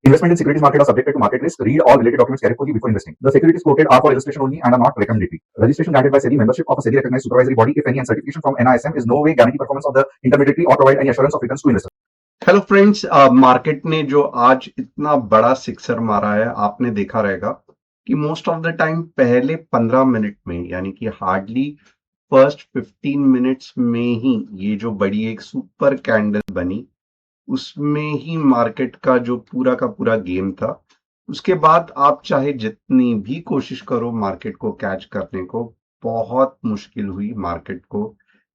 Investment in securities market are subjected to market risk. Read all related documents carefully before investing. The securities quoted are for illustration only and are not recommendatory. Registration granted by SEBI. Membership of a SEBI recognized supervisory body, if any, and certification from NISM is no way guarantee performance of the intermediary or provide any assurance of returns to investors. Hello friends, market ने जो आज इतना बड़ा sixer मारा है, आपने देखा रहेगा कि मोस्ट ऑफ द टाइम पहले 15 मिनट में, यानी कि हार्डली फर्स्ट 15 मिनट्स में ही ये जो बड़ी एक सुपर कैंडल बनी, उसमें ही मार्केट का जो पूरा का पूरा गेम था। उसके बाद आप चाहे जितनी भी कोशिश करो मार्केट को कैच करने को, बहुत मुश्किल हुई मार्केट को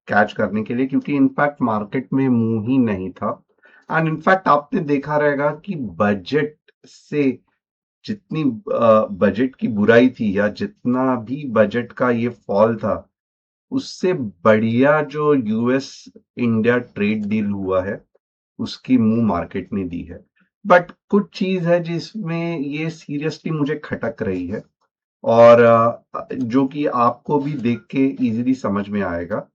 कैच करने के लिए, क्योंकि इनफैक्ट मार्केट में मुंह ही नहीं था। एंड इनफैक्ट आपने देखा रहेगा कि बजट से जितनी बजट की बुराई थी, या जितना भी बजट का ये फॉल था, उससे बढ़िया जो यूएस इंडिया ट्रेड डील हुआ है उसकी मुंह मार्केट ने दी है। बट कुछ चीज है जिसमें ये सीरियसली मुझे खटक रही है, और जो कि आपको भी देख के इजीली समझ में आएगा।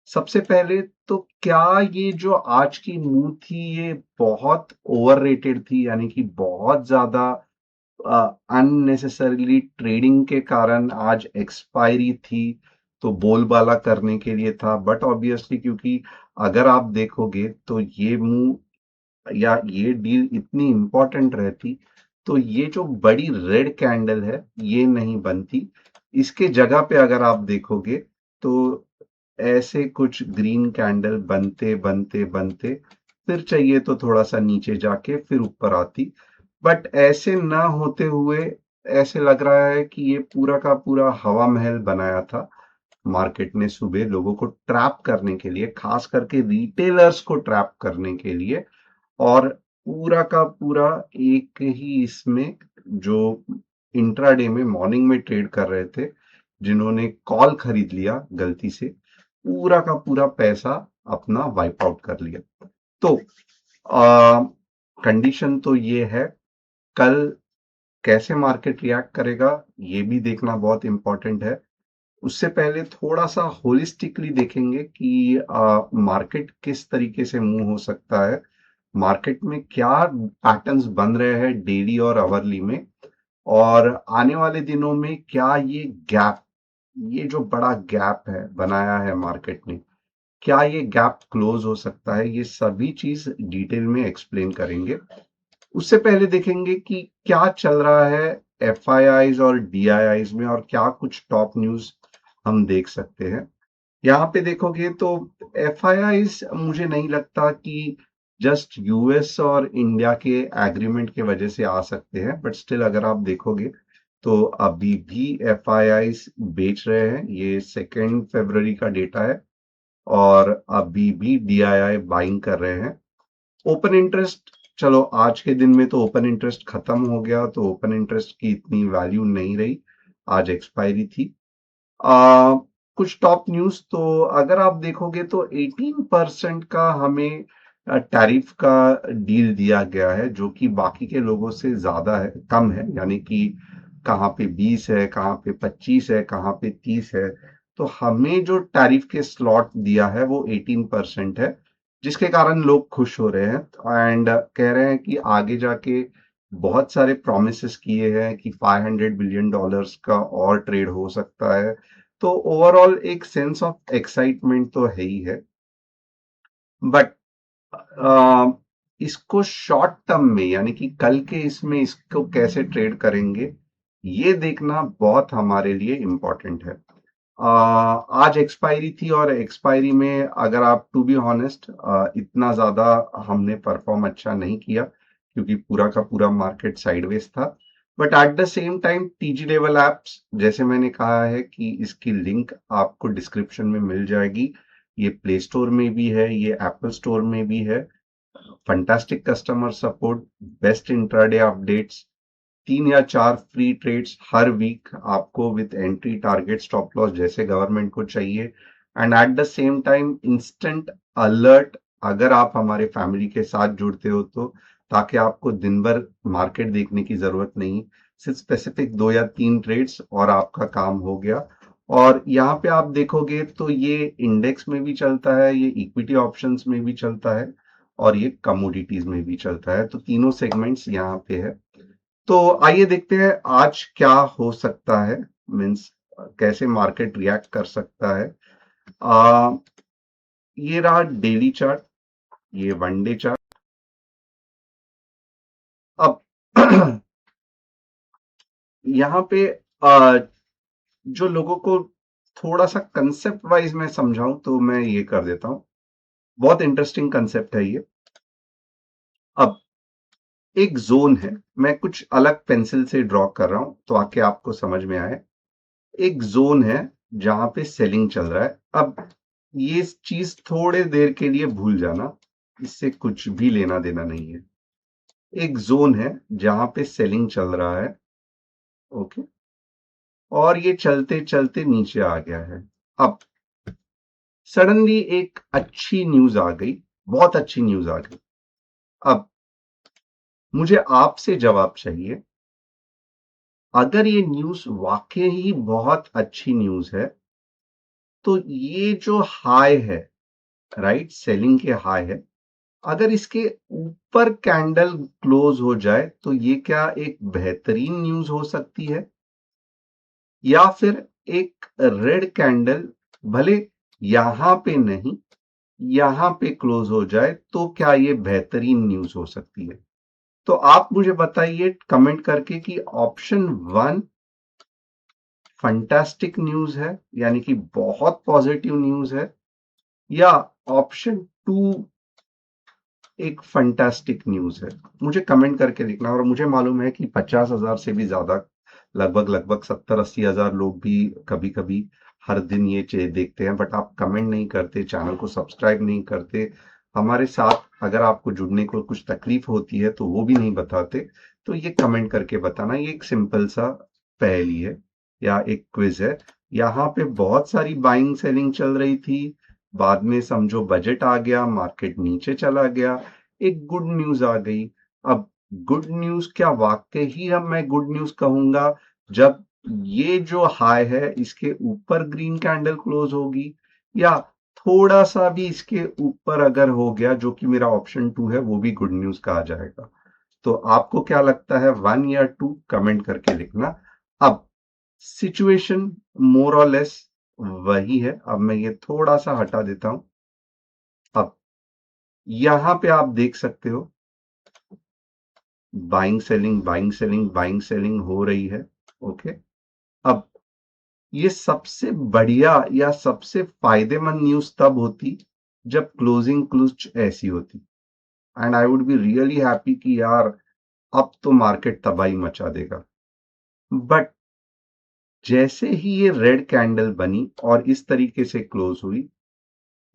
सबसे पहले तो क्या ये जो आज की मूव थी ये बहुत ओवररेटेड थी, यानी कि बहुत ज्यादा अननेसेसरीली ट्रेडिंग के कारण आज एक्सपायरी थी, तो बोलबाला करने के लिए था। बट ऑब्वियसली क्योंकि अगर आप देखोगे तो ये मूव या ये डील इतनी इंपॉर्टेंट रहती तो ये जो बड़ी रेड कैंडल है ये नहीं बनती। इसके जगह पे अगर आप देखोगे तो ऐसे कुछ ग्रीन कैंडल बनते बनते बनते फिर चाहिए तो थोड़ा सा नीचे जाके फिर ऊपर आती। बट ऐसे ना होते हुए ऐसे लग रहा है कि ये पूरा का पूरा हवा महल बनाया था मार्केट ने सुबह लोगों को ट्रैप करने के लिए, खास करके रिटेलर्स को ट्रैप करने के लिए। और पूरा का पूरा एक ही इसमें जो इंट्राडे में मॉर्निंग में ट्रेड कर रहे थे, जिन्होंने कॉल खरीद लिया गलती से, पूरा का पूरा पैसा अपना वाइप आउट कर लिया। तो कंडीशन तो ये है, कल कैसे मार्केट रिएक्ट करेगा ये भी देखना बहुत इंपॉर्टेंट है। उससे पहले थोड़ा सा होलिस्टिकली देखेंगे कि मार्केट किस तरीके से मूव हो सकता है, मार्केट में क्या पैटर्न्स बन रहे हैं डेली और आवरली में, और आने वाले दिनों में क्या ये गैप, ये जो बड़ा गैप है बनाया है मार्केट ने, क्या ये गैप क्लोज हो सकता है। ये सभी चीज डिटेल में एक्सप्लेन करेंगे। उससे पहले देखेंगे कि क्या चल रहा है एफआईआईज और डीआईआईज में, और क्या कुछ टॉप न्यूज हम देख सकते हैं। यहाँ पे देखोगे तो एफआईआईज मुझे नहीं लगता कि जस्ट यूएस और इंडिया के एग्रीमेंट के वजह से आ सकते हैं, बट स्टिल अगर आप देखोगे तो अभी भी एफआईआईज बेच रहे हैं। ये 2 फरवरी का डेटा है, और अभी भी डीआईआई बाइंग कर रहे हैं। ओपन इंटरेस्ट, चलो आज के दिन में तो ओपन इंटरेस्ट खत्म हो गया, तो ओपन इंटरेस्ट की इतनी वैल्यू नहीं रही, आज एक्सपायरी थी। कुछ टॉप न्यूज तो अगर आप देखोगे तो 18% का हमें टैरिफ का डील दिया गया है, जो कि बाकी के लोगों से ज्यादा है, कम है। यानी कि कहाँ पे 20 है, कहाँ पे 25 है, कहाँ पे 30 है। तो हमें जो टैरिफ के स्लॉट दिया है वो 18% है, जिसके कारण लोग खुश हो रहे हैं एंड कह रहे हैं कि आगे जाके बहुत सारे प्रोमिसेस किए हैं कि $500 बिलियन का और ट्रेड हो सकता है। तो ओवरऑल एक सेंस ऑफ एक्साइटमेंट तो है ही है। बट इसको शॉर्ट टर्म में, यानी कि कल के इसमें इसको कैसे ट्रेड करेंगे, ये देखना बहुत हमारे लिए इम्पोर्टेंट है। आज एक्सपायरी थी, और एक्सपायरी में अगर आप टू बी ऑनेस्ट इतना ज्यादा हमने परफॉर्म अच्छा नहीं किया, क्योंकि पूरा का पूरा मार्केट साइडवेज था। But at the same time TG level apps, जैसे मैंने कहा है कि इसकी लिंक आपको डिस्क्रिप्शन में मिल जाएगी। ये प्ले स्टोर में भी है, ये एप्पल स्टोर में भी है। Fantastic customer support, best intraday updates, 3 या 4 फ्री ट्रेड्स हर वीक आपको with entry, target, stop loss जैसे गवर्नमेंट को चाहिए। And at the same time instant alert अगर आप हमारे फैमिली के साथ जुड़ते हो तो, ताकि आपको दिन भर मार्केट देखने की जरूरत नहीं, सिर्फ स्पेसिफिक 2 या 3 ट्रेड्स और आपका काम हो गया। और यहाँ पे आप देखोगे तो ये इंडेक्स में भी चलता है, ये इक्विटी ऑप्शंस में भी चलता है, और ये कमोडिटीज में भी चलता है। तो तीनों सेगमेंट्स यहाँ पे है। तो आइए देखते हैं आज क्या हो सकता है, मीन्स कैसे मार्केट रिएक्ट कर सकता है। आ, ये रहा डेली चार्ट, ये वन डे चार्ट। अब यहाँ पे जो लोगों को थोड़ा सा कंसेप्ट वाइज मैं समझाऊं तो मैं ये कर देता हूं। बहुत इंटरेस्टिंग कंसेप्ट है ये। अब एक जोन है, मैं कुछ अलग पेंसिल से ड्रॉ कर रहा हूं तो आके आपको समझ में आए। एक जोन है जहां पे सेलिंग चल रहा है। अब ये चीज थोड़े देर के लिए भूल जाना, इससे कुछ भी लेना देना नहीं है। एक जोन है जहां पे सेलिंग चल रहा है, ओके, और ये चलते चलते नीचे आ गया है। अब सडनली एक अच्छी न्यूज आ गई, बहुत अच्छी न्यूज आ गई। अब मुझे आपसे जवाब चाहिए, अगर ये न्यूज वाकई ही बहुत अच्छी न्यूज है तो ये जो हाई है, राइट, सेलिंग के हाई है, अगर इसके ऊपर कैंडल क्लोज हो जाए तो ये क्या एक बेहतरीन न्यूज हो सकती है? या फिर एक रेड कैंडल भले यहां पे नहीं, यहां पे क्लोज हो जाए तो क्या ये बेहतरीन न्यूज हो सकती है? तो आप मुझे बताइए कमेंट करके कि ऑप्शन 1 फंटास्टिक न्यूज है, यानी कि बहुत पॉजिटिव न्यूज है, या ऑप्शन 2 एक फंटास्टिक न्यूज है। मुझे कमेंट करके लिखना। और मुझे मालूम है कि 50,000 से भी ज्यादा, लगभग लगभग 70-80 हजार लोग भी कभी कभी हर दिन ये देखते हैं, बट आप कमेंट नहीं करते, चैनल को सब्सक्राइब नहीं करते हमारे साथ। अगर आपको जुड़ने को कुछ तकलीफ होती है तो वो भी नहीं बताते। तो ये कमेंट करके बताना। ये एक सिंपल सा पहेली है या एक क्विज है। यहाँ पे बहुत सारी बाइंग सेलिंग चल रही थी, बाद में समझो बजट आ गया, मार्केट नीचे चला गया, एक गुड न्यूज आ गई। अब गुड न्यूज क्या वाकई ही हम मैं गुड न्यूज कहूंगा जब ये जो हाई है इसके ऊपर ग्रीन कैंडल क्लोज होगी, या थोड़ा सा भी इसके ऊपर अगर हो गया, जो कि मेरा ऑप्शन 2 है, वो भी गुड न्यूज कहा जाएगा। तो आपको क्या लगता है, 1 या 2? कमेंट करके लिखना। अब सिचुएशन मोर और लेस वही है। अब मैं ये थोड़ा सा हटा देता हूं। अब यहां पे आप देख सकते हो buying selling buying selling buying selling हो रही है, ओके। अब ये सबसे बढ़िया या सबसे फायदेमंद न्यूज तब होती जब क्लोजिंग कुछ ऐसी होती, and I would be really happy कि यार अब तो मार्केट तबाही मचा देगा। बट जैसे ही ये रेड कैंडल बनी और इस तरीके से क्लोज हुई,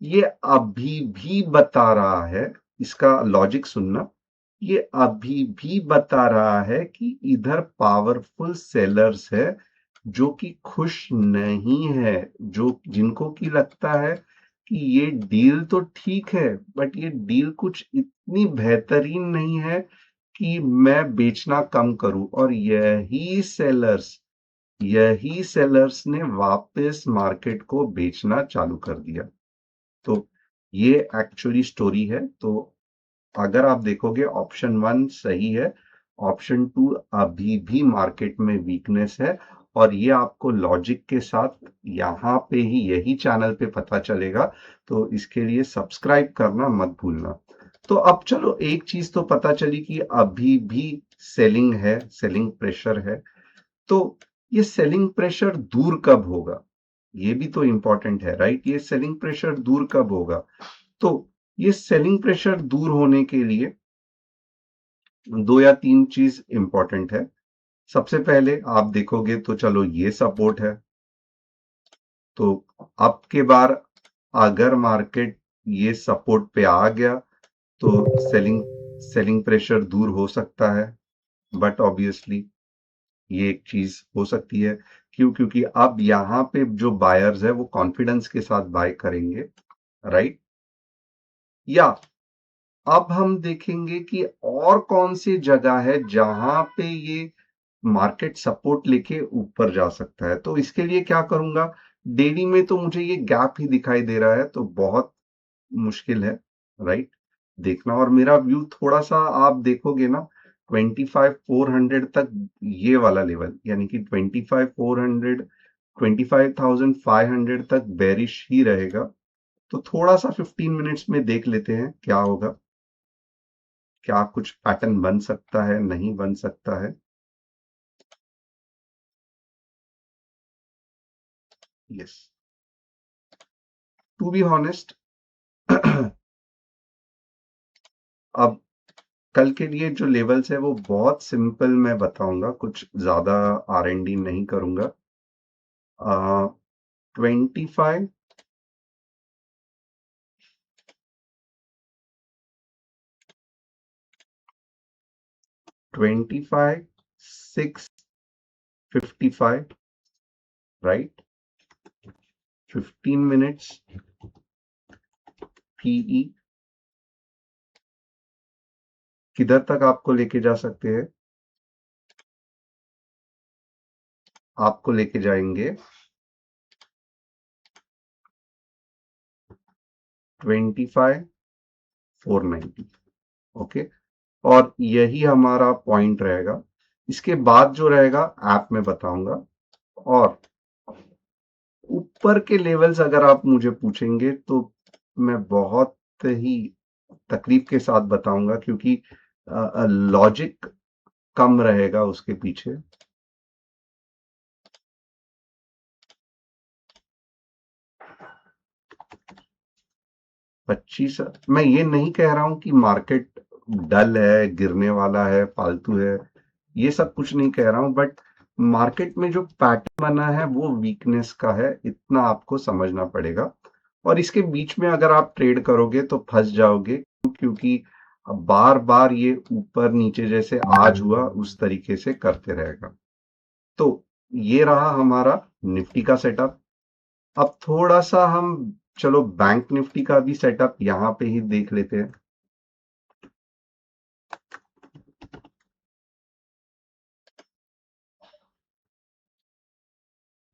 ये अभी भी बता रहा है, इसका लॉजिक सुनना, ये अभी भी बता रहा है कि इधर पावरफुल सेलर्स है जो कि खुश नहीं है, जो जिनको की लगता है कि ये डील तो ठीक है बट ये डील कुछ इतनी बेहतरीन नहीं है कि मैं बेचना कम करूं। और यही सेलर्स ने वापस मार्केट को बेचना चालू कर दिया। तो ये एक्चुअली स्टोरी है। तो अगर आप देखोगे ऑप्शन 1 सही है, ऑप्शन 2 अभी भी मार्केट में वीकनेस है, और ये आपको लॉजिक के साथ यहाँ पे ही यही चैनल पे पता चलेगा। तो इसके लिए सब्सक्राइब करना मत भूलना। तो अब चलो एक चीज तो पता चली कि अभी भी सेलिंग है, सेलिंग प्रेशर है। तो ये सेलिंग प्रेशर दूर कब होगा, ये भी तो इंपॉर्टेंट है, राइट? ये सेलिंग प्रेशर दूर कब होगा? तो ये सेलिंग प्रेशर दूर होने के लिए 2 या 3 चीज इंपॉर्टेंट है। सबसे पहले आप देखोगे तो चलो ये सपोर्ट है, तो अब के बार अगर मार्केट ये सपोर्ट पे आ गया तो सेलिंग सेलिंग प्रेशर दूर हो सकता है। बट ऑब्वियसली ये एक चीज हो सकती है, क्योंकि अब यहाँ पे जो बायर्स है वो कॉन्फिडेंस के साथ बाय करेंगे, राइट? या अब हम देखेंगे कि और कौन सी जगह है जहां पे ये मार्केट सपोर्ट लेके ऊपर जा सकता है। तो इसके लिए क्या करूंगा, डेली में तो मुझे ये गैप ही दिखाई दे रहा है, तो बहुत मुश्किल है, राइट? देखना। और मेरा व्यू थोड़ा सा आप देखोगे ना 25,400 तक, ये वाला लेवल यानी कि 25,400 25,500 तक बेरिश ही रहेगा। तो थोड़ा सा 15 मिनट्स में देख लेते हैं क्या होगा, क्या कुछ पैटर्न बन सकता है, नहीं बन सकता है। यस, टू बी ऑनेस्ट अब कल के लिए जो लेवल्स है वो बहुत सिंपल मैं बताऊंगा, कुछ ज्यादा R&D नहीं करूंगा। 25 25 655, राइट, 15 मिनट्स PE किधर तक आपको लेके जा सकते हैं? आपको लेके जाएंगे 25,490। ओके, और यही हमारा पॉइंट रहेगा। इसके बाद जो रहेगा ऐप में बताऊंगा। और ऊपर के लेवल्स अगर आप मुझे पूछेंगे तो मैं बहुत ही तकलीफ के साथ बताऊंगा, क्योंकि लॉजिक कम रहेगा उसके पीछे। पच्चीस, मैं ये नहीं कह रहा हूं कि मार्केट डल है, गिरने वाला है, फालतू है, ये सब कुछ नहीं कह रहा हूं, बट मार्केट में जो पैटर्न बना है वो वीकनेस का है, इतना आपको समझना पड़ेगा। और इसके बीच में अगर आप ट्रेड करोगे तो फंस जाओगे, क्योंकि बार बार ये ऊपर नीचे जैसे आज हुआ उस तरीके से करते रहेगा। तो ये रहा हमारा निफ्टी का सेटअप। अब थोड़ा सा हम, चलो बैंक निफ्टी का भी सेटअप यहां पे ही देख लेते हैं।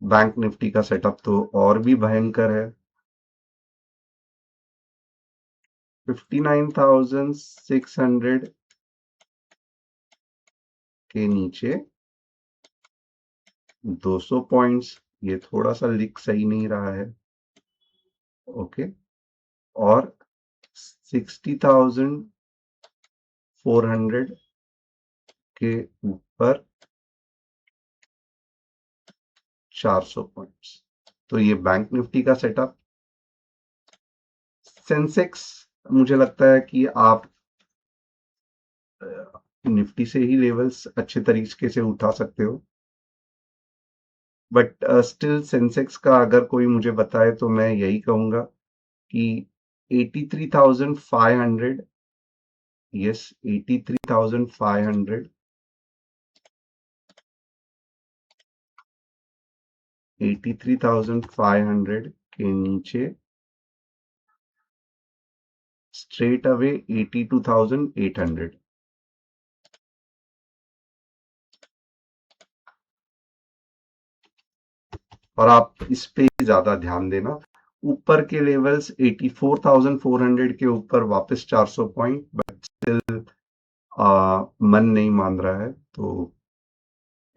बैंक निफ्टी का सेटअप तो और भी भयंकर है। 59,600 के नीचे 200 पॉइंट्स, ये थोड़ा सा लिख सही नहीं रहा है। ओके, और 60,400 के ऊपर 400 पॉइंट्स। तो ये बैंक निफ्टी का सेटअप। सेंसेक्स मुझे लगता है कि आप निफ्टी से ही लेवल्स अच्छे तरीके से उठा सकते हो, बट स्टिल सेंसेक्स का अगर कोई मुझे बताए तो मैं यही कहूंगा कि 83,500, यस 83,500, 83,500 के नीचे स्ट्रेट अवे 82,800। और आप इस पे ज्यादा ध्यान देना। ऊपर के लेवल्स 84,400 के ऊपर वापस 400 पॉइंट, बट स्टिल मन नहीं मान रहा है। तो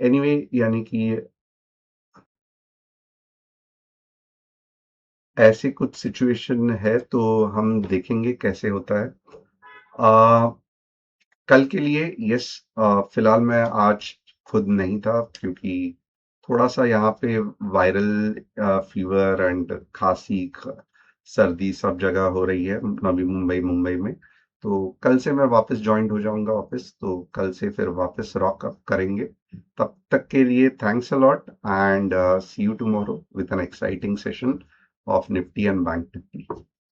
एनीवे यानी कि ऐसे कुछ सिचुएशन है, तो हम देखेंगे कैसे होता है। कल के लिए यस, फिलहाल मैं आज खुद नहीं था, क्योंकि थोड़ा सा यहाँ पे वायरल फीवर एंड खांसी सर्दी सब जगह हो रही है, अभी मुंबई मुंबई में। तो कल से मैं वापस ज्वाइन हो जाऊंगा ऑफिस, तो कल से फिर वापस रॉक अप करेंगे। तब तक के लिए thanks a lot, and see you tomorrow with an exciting session of Nifty and Bank Nifty.